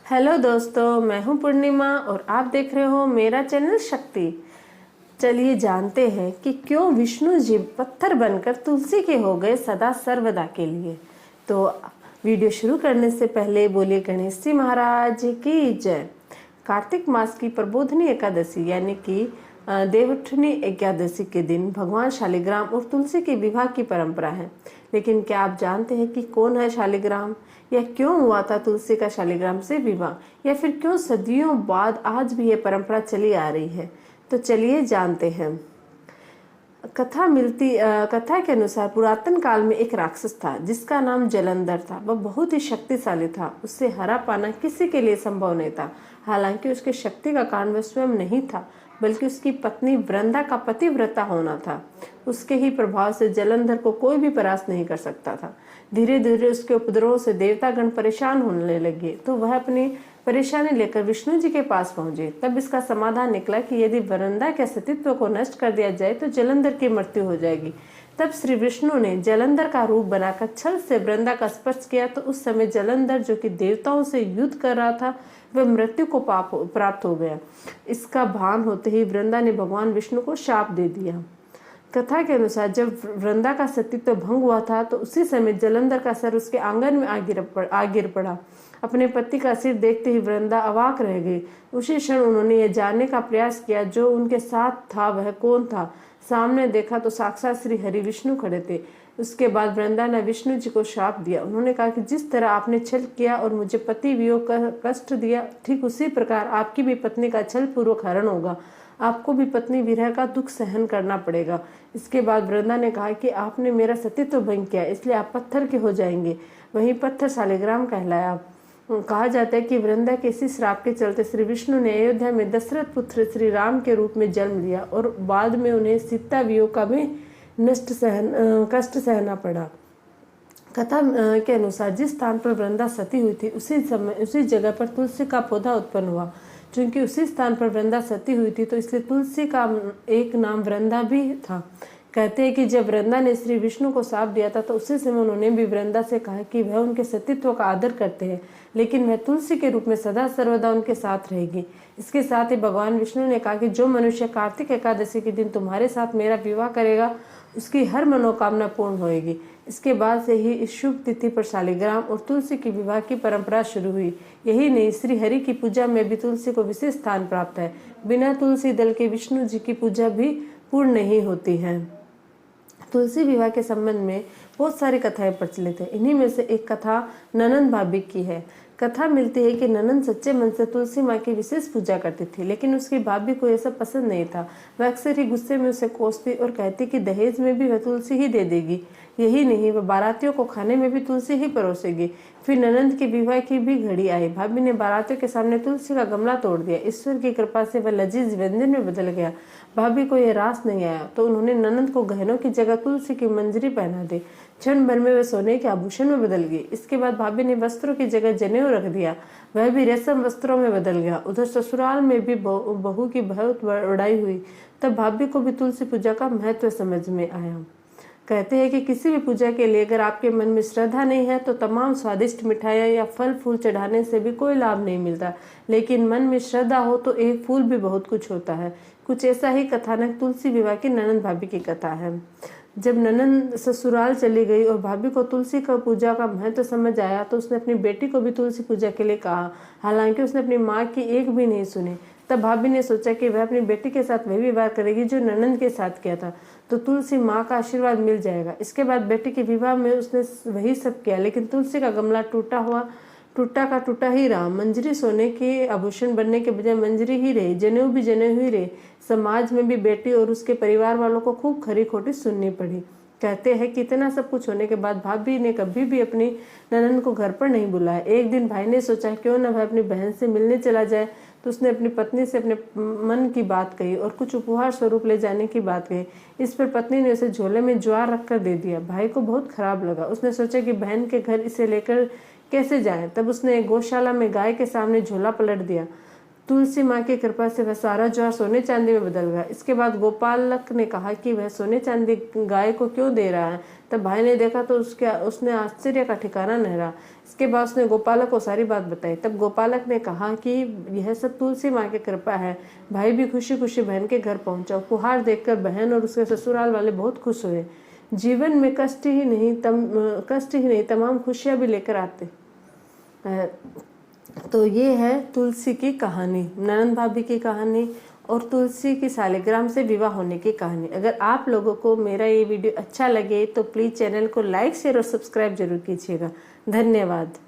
Hello दोस्तों, मैं हूं पूर्णिमा और आप देख रहे हो मेरा चैनल शक्ति। चलिए जानते हैं कि क्यों विष्णु जी पत्थर बनकर तुलसी के हो गए सदा सर्वदा के लिए। तो वीडियो शुरू करने से पहले बोलिए गणेश जी महाराज की जय। कार्तिक मास की प्रबोधनी एकादशी यानी कि देवउठनी एकादशी के दिन भगवान शालिग्राम और तुलसी के विवाह की परंपरा है। लेकिन क्या आप जानते हैं कि कौन है शालिग्राम, या क्यों हुआ था तुलसी का शालिग्राम से विवाह, या फिर क्यों सदियों बाद आज भी ये परंपरा चली आ रही है। तो चलिए जानते हैं। कथा के अनुसार पुरातन काल में एक राक्षस था जिसका नाम जलंधर था। वह बहुत ही शक्तिशाली था। उससे हरा पाना किसी के लिए संभव नहीं था। हालांकि उसकी शक्ति का कारण वह स्वयं नहीं था, बल्कि उसकी पत्नी वृंदा का पतिव्रता होना था। उसके ही प्रभाव से जलंधर को कोई भी परास्त नहीं कर सकता था। धीरे धीरे उसके उपद्रव से देवतागण परेशान होने लगे, तो वह अपनी परेशानी लेकर विष्णु जी के पास पहुंचे। तब इसका समाधान निकला कि यदि वृंदा के अस्तित्व को नष्ट कर दिया जाए तो जलंधर की मृत्यु हो जाएगी। तब श्री विष्णु ने जलंधर का रूप बनाकर छल से वृंदा का स्पर्श किया, तो उस समय जलंधर, जो कि देवताओं से युद्ध कर रहा था, वह मृत्यु को प्राप्त हो गया। इसका भान होते ही वृंदा ने भगवान विष्णु को शाप दे दिया। कथा के अनुसार जब वृंदा का सतीत्व भंग हुआ था, तो उसी समय जलंधर का सर उसके आंगन में आ गिर पड़ा। अपने पति का सिर देखते ही वृंदा अवाक रह गई। उसी क्षण उन्होंने यह जानने का प्रयास किया जो उनके साथ था वह कौन था। सामने देखा तो साक्षात श्री हरि विष्णु खड़े थे। उसके बाद वृंदा ने विष्णु जी को शाप दिया। उन्होंने कहा कि जिस तरह आपने छल किया और मुझे पति वियोग का कष्ट दिया, ठीक उसी प्रकार आपकी भी पत्नी का छल पूर्वक हरण होगा। आपको भी पत्नी विरह का दुख सहन करना पड़ेगा। इसके बाद वृंदा ने कहा कि आपने मेरा सतीत्व भंग किया, इसलिए आप पत्थर के हो जाएंगे। वही पत्थर शालिग्राम कहलाया। कहा जाता है कि वृंदा के इसी श्राप के चलते श्री विष्णु ने अयोध्या में दशरथ पुत्र श्री राम के रूप में जन्म लिया और बाद में उन्हें सीता वियोग का भी कष्ट सहना पड़ा। कथा के अनुसार जिस स्थान पर वृंदा सती हुई थी, उसी जगह पर तुलसी का पौधा उत्पन्न हुआ। क्योंकि उसी स्थान पर वृंदा सती हुई थी, तो इसलिए तुलसी का एक नाम वृंदा भी था। कहते हैं कि जब वृंदा ने श्री विष्णु को शाप दिया था, तो उसी समय उन्होंने भी वृंदा से कहा कि वह उनके सतीत्व का आदर करते हैं, लेकिन वह तुलसी के रूप में सदा सर्वदा उनके साथ रहेगी। इसके साथ ही भगवान विष्णु ने कहा कि जो मनुष्य कार्तिक एकादशी के दिन तुम्हारे साथ मेरा विवाह करेगा, उसकी हर मनोकामना पूर्ण होएगी। इसके बाद से ही इस शुभ तिथि पर शालिग्राम और तुलसी की विवाह की परंपरा शुरू हुई। यही नहीं, श्री हरि की पूजा में भी तुलसी को विशेष स्थान प्राप्त है। बिना तुलसी दल के विष्णु जी की पूजा भी पूर्ण नहीं होती है। तुलसी विवाह के संबंध में बहुत सारी कथाएं प्रचलित है। इन्हीं में से एक कथा ननंद भाभी की है। कथा मिलती है कि ननंद सच्चे मन से तुलसी माँ की विशेष पूजा करती थी, लेकिन उसकी भाभी को यह सब पसंद नहीं था। वह अक्सर ही गुस्से में उसे कोसती और कहती कि दहेज में भी वह तुलसी ही दे देगी। यही नहीं, वह बारातियों को खाने में भी तुलसी ही परोसेगी। फिर ननंद के विवाह की भी घड़ी आई। भाभी ने बारातियों के सामने तुलसी का गमला तोड़ दिया। ईश्वर की कृपा से वह लजीज व्यंजन में बदल गया। भाभी को यह रास नहीं आया, तो उन्होंने ननंद को गहनों की जगह तुलसी की मंजरी पहना दी। क्षण भर में वह सोने के आभूषण में बदल गई। इसके बाद भाभी ने वस्त्रों की जगह जनेऊ रख दिया। वह भी रेशम वस्त्रों में बदल गया। उधर ससुराल में भी बहू की बहुत बड़ाई हुई। तब भाभी को भी तुलसी पूजा का महत्व समझ में आया। कहते हैं कि किसी भी पूजा के लिए अगर आपके मन में श्रद्धा नहीं है, तो तमाम स्वादिष्ट मिठाइयाँ या फल फूल चढ़ाने से भी कोई लाभ नहीं मिलता। लेकिन मन में श्रद्धा हो तो एक फूल भी बहुत कुछ होता है। कुछ ऐसा ही कथानक तुलसी विवाह की ननंद भाभी की कथा है। जब ननंद ससुराल चली गई और भाभी को तुलसी का पूजा का महत्व समझ आया, तो उसने अपनी बेटी को भी तुलसी पूजा के लिए कहा। हालांकि उसने अपनी माँ की एक भी नहीं सुनी। तब भाभी ने सोचा कि वह अपनी बेटी के साथ वही व्यवहार करेगी जो ननंद के साथ किया था, तो तुलसी माँ का आशीर्वाद मिल जाएगा। इसके बाद बेटी के विवाह में उसने वही सब किया, लेकिन तुलसी का गमला टूटा का टूटा ही रहा। मंजरी सोने के आभूषण बनने के बजाय मंजरी ही रही। जनेऊ भी जनेऊ ही रहे। समाज में भी बेटी और उसके परिवार वालों को खूब खरी खोटी सुननी पड़ी। कहते हैं कि इतना सब कुछ होने के बाद भाभी ने कभी भी अपनी ननंद को घर पर नहीं बुलाया। एक दिन भाई ने सोचा क्यों न वह अपनी बहन से मिलने चला जाए, तो उसने अपनी पत्नी से अपने मन की बात कही और कुछ उपहार स्वरूप ले जाने की बात कही। इस पर पत्नी ने उसे झोले में ज्वार रखकर दे दिया। भाई को बहुत खराब लगा। उसने सोचा कि बहन के घर इसे लेकर कैसे जाएं। तब उसने गौशाला में गाय के सामने झोला पलट दिया। तुलसी माँ की कृपा से वह सारा ज्वार सोने चांदी में बदल गया। इसके बाद गोपालक ने कहा कि वह सोने चांदी गाय को क्यों दे रहा है। तब भाई ने देखा तो उसने आश्चर्य का ठिकाना नहीं रहा। इसके बाद उसने गोपालक को सारी बात बताई। तब गोपालक ने कहा कि यह सब तुलसी माँ की कृपा है। भाई भी खुशी खुशी बहन के घर पहुंचा। उपहार देखकर बहन और उसके ससुराल वाले बहुत खुश हुए। जीवन में कष्ट ही नहीं तमाम खुशियां भी लेकर आते। तो ये है तुलसी की कहानी, ननंद भाभी की कहानी और तुलसी की सालिग्राम से विवाह होने की कहानी। अगर आप लोगों को मेरा ये वीडियो अच्छा लगे तो प्लीज़ चैनल को लाइक शेयर और सब्सक्राइब जरूर कीजिएगा। धन्यवाद।